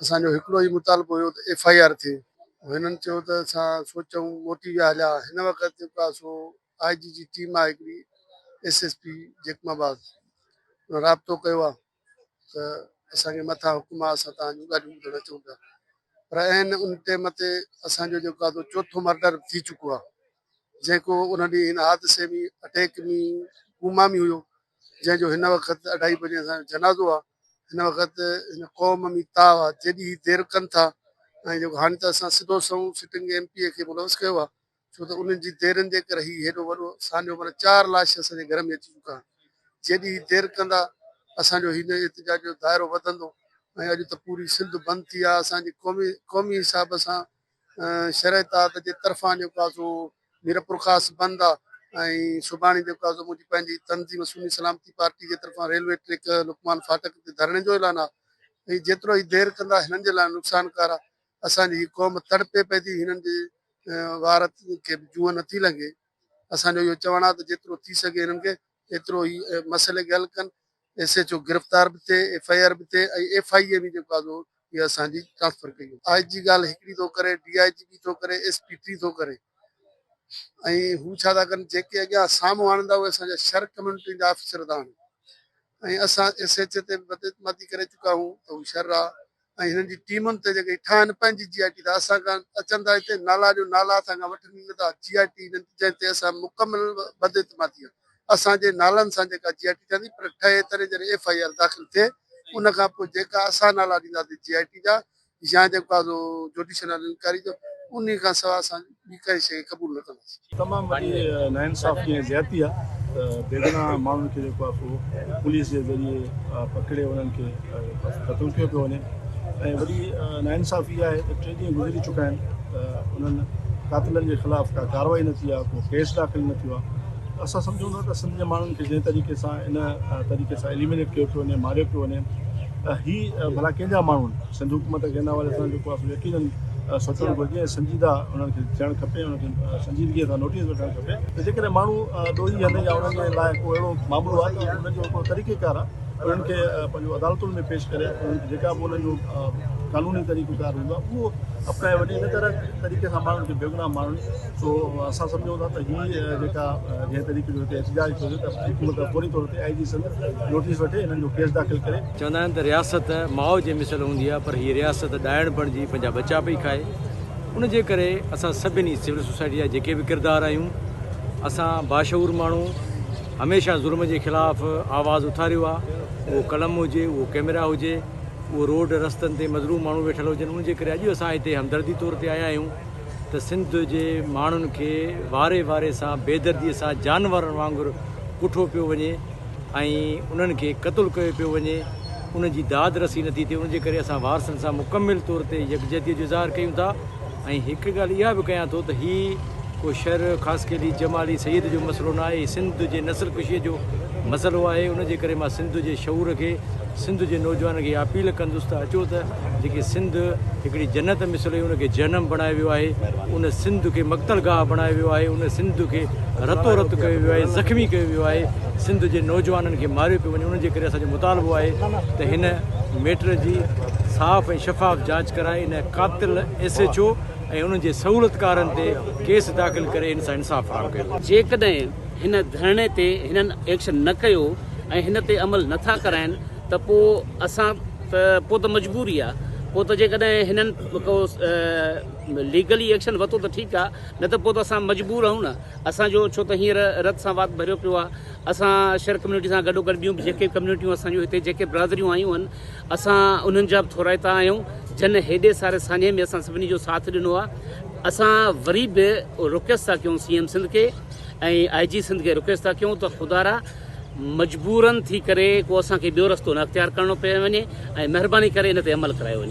असांजो हिकिड़ो ई मुतालबो हुयो त FIR थिए। हिननि चयो त असां सोचूं मोटी विया हलिया। हिन वक़्तु जेको आहे सो IG जी टीम आहे हिकिड़ी SSP जेकमाबाद राब्तो कयो आहे त असांखे मथां हुकुम आहे असां तव्हांजूं ॻाल्हियूं ॿुधणु अचूं पिया। पर ऐं उन टाइम ते असांजो जेको आहे चोथों मर्डर थी चुको आहे, जेको उन ॾींहुं हिन हादसे में अटैक में कोमा में हुयो, जंहिंजो हिन वक़्तु 2:30 बजे असांजो जनाज़ो आहे। हिन वक़्तु हिन क़ौम में ताव आहे, जॾहिं देरि कनि था ऐं जेको हाणे त असां सिधो सऊं सिटिंग MP खे मुलविस कयो आहे, छो त उन्हनि जी देरियुनि जे करे ही हेॾो वॾो असांजो माना 4 लाश असांजे घर में अची चुका आहिनि। जॾहिं देरि कंदा असांजो हिन एहतिजाज जो दाइरो वधंदो ऐं अॼु त पूरी सिंध बंदि थी आहे। असांजी क़ौमी हिसाब सां शरयतात जे तरफ़ां जेको आहे सो मीर पुरख़ास बंदि आहे ऐं सुभाणे जेको आहे सो मुंहिंजी पंहिंजी तंज़ीम सुन्नी सलामती पार्टी जे तरफ़ां रेलवे ट्रैक लुकमान फाटक ते धरणे जो ऐलान आहे। ऐं जेतिरो ई देरि कंदा हिननि जे लाइ नुक़सानकार आहे। असांजी ही क़ौम तड़पे पए थी, हिननि जे वार खे जूअं नथी लॻे। असांजो इहो चवणु आहे त जेतिरो थी सघे हिननि खे एतिरो ई मसइले खे हल कनि। SHO गिरफ़्तार बि थिए, FIR बि थिए ऐं FIA बि जेको आहे सो इहा असांजी ट्रांसफर कई। IG ॻाल्हि हिकिड़ी थो करे, DIG बि थो करे, SP थो करे ऐं हू छा था कनि, जेके अॻियां साम्हूं आणंदा उहे असांजा शर कम्यूनिटी जा ऑफिसर था आहिनि ऐं असां SH ते बदतमादी करे चुका आहियूं त हू शर आहे। ऐं हिननि जी टीमुनि ते जेके ठाहिनि पंहिंजी GIT था, असां खां अचनि था हिते नाला जो नाला असां खां वठनि नथा। GIT जंहिं ते असां मुकमल बदतमादी आहे, असांजे नालनि सां जेका GIT ठहंदी पर ठहे तॾहिं जॾहिं FIR दाख़िल थिए, उन खां पोइ जेका असां नाला ॾींदासीं GIT जा या जेको आहे सो जुडिशल इंक्वायरी जो, उन खां सवाइ असां ॿी काई शइ क़बूल न कंदासीं। तमामु वॾी नाइंसाफ़ी ऐं ज़्यादती आहे त बेगुनाह माण्हुनि खे जेको आहे सो पुलिस जे ज़रिए पकिड़े उन्हनि खे क़तलु कयो पियो वञे ऐं वॾी नाइंसाफ़ी आहे त 3 ॾींहं गुज़री चुका आहिनि त उन्हनि क़ातिलनि जे ख़िलाफ़ु का कार्रवाई न थी आहे, को केस दाख़िल न थियो आहे। असां सम्झूं था त सिंध जे माण्हुनि खे जंहिं तरीक़े सां इन तरीक़े सां एलिमिनेट कयो पियो वञे, मारियो पियो वञे, ही भला कंहिंजा माण्हू आहिनि। सिंध हुकूमत खे हिन हवाले सां जेको आहे यकीनन सोचणु घुरिजे ऐं संजीदा उन्हनि खे थियणु खपे, उन्हनि खे संजीदगीअ सां नोटिस वठणु खपे त जेकॾहिं माण्हू ॾोही हले या उन्हनि जे लाइ को अहिड़ो मामिलो आहे त उनजो को तरीक़ेकार आहे, उन्हनि खे पंहिंजो अदालतुनि में पेश करे उन्हनि खे जेका बि उन्हनि जो कानूनी तरीक़ेकार हूंदो आहे उहो अपनाए वञे। इन तरह तरीक़े सां माण्हुनि खे बेगुनाह माण्हुनि सो असां सम्झूं था त हीअ जेका जंहिं तरीक़े जो हिते एहतिजाज थियो त हुकूमत फौरी तौर ते IG सिंध नोटिस वठे, हिननि जो केस दाख़िल करे। चवंदा आहिनि त रियासत माउ जे मिसल हूंदी आहे, पर हीअ रियासत ॾाइण बणिजी पंहिंजा बचा पई खाए। उनजे करे असां सभिनी सिविल सोसाइटी जा जेके बि किरदार आहियूं, असां बाशऊर माण्हू हमेशह ज़ुल्म जे ख़िलाफ़ आवाज़ उथारियो आहे। उहो कलम हुजे, उहो कैमरा हुजे, उहो रोड रस्तनि ते मज़लूम माण्हू वेठल हुजनि। उनजे करे अॼु असां हिते हमदर्दी तौर ते आया आहियूं त सिंध जे माण्हुनि खे वारे वारे सां बेदर्दीअ सां जानवरनि वांगुरु पुठो पियो वञे ऐं उन्हनि खे क़तलु कयो पियो वञे, उनजी दाद रसी नथी थिए। उनजे करे असां वारसनि सां मुकमिल तौर ते यकजहतीअ जो इज़हार कयूं था। ऐं हिकु ॻाल्हि इहा बि कयां थो त हीअ को शर ख़ासि केली जमाली सईद जो मसइलो न आहे, सिंध जे नस्ल कुशीअ जो मसइलो आहे। उनजे करे मां सिंध जे शऊर खे, सिंध जे नौजवान खे अपील कंदुसि त अचो त जेकी सिंध हिकिड़ी जन्नत मिसल हुई उनखे जनम बणायो वियो आहे, उन सिंध खे मक़तल गाह बणायो वियो आहे, उन सिंध खे रतो रत कयो वियो आहे, ज़ख़्मी कयो वियो आहे, सिंध जे नौजवाननि खे मारियो पियो वञे। उनजे करे असांजो मुतालबो आहे त हिन मैटर जी साफ़ ऐं शफ़ाफ़ जांच कराए इन क़ातिल SHO ऐं उन्हनि जे सहूलियतकारनि ते केस दाख़िल करे इन सां इंसाफ़ फ़राहम कयो। जेकॾहिं हिन धरणे ते हिननि एक्शन न कयो ऐं हिन ते अमल नथा कराइनि त पोइ असां पोइ त मजबूरी आहे। पोइ त जेकॾहिं हिननि को लीगली एक्शन वरितो त ठीकु आहे, न त पोइ त असां मजबूर आहियूं न। असांजो छो त हींअर रत सां वात भरियो पियो आहे। असां शहर कम्यूनिटी सां गॾोगॾु ॿियूं बि जेके कम्यूनिटियूं असांजूं हिते जेके बिरादरियूं आयूं आहिनि, असां उन्हनि जा बि थोराइता आहियूं जन हेॾे सारे साञे में असां सभिनी जो साथ ॾिनो आहे। असां वरी बि रिक्वेस्ट था कयूं CM सिंध खे ऐं IG सिंध खे रिक्वेस्ट था कयूं त ख़ुदारा मजबूरन थी करे को असांखे ॿियो रस्तो न अख़्तियार करिणो पए वञे ऐं महिरबानी करे इन ते अमल करायो वञे।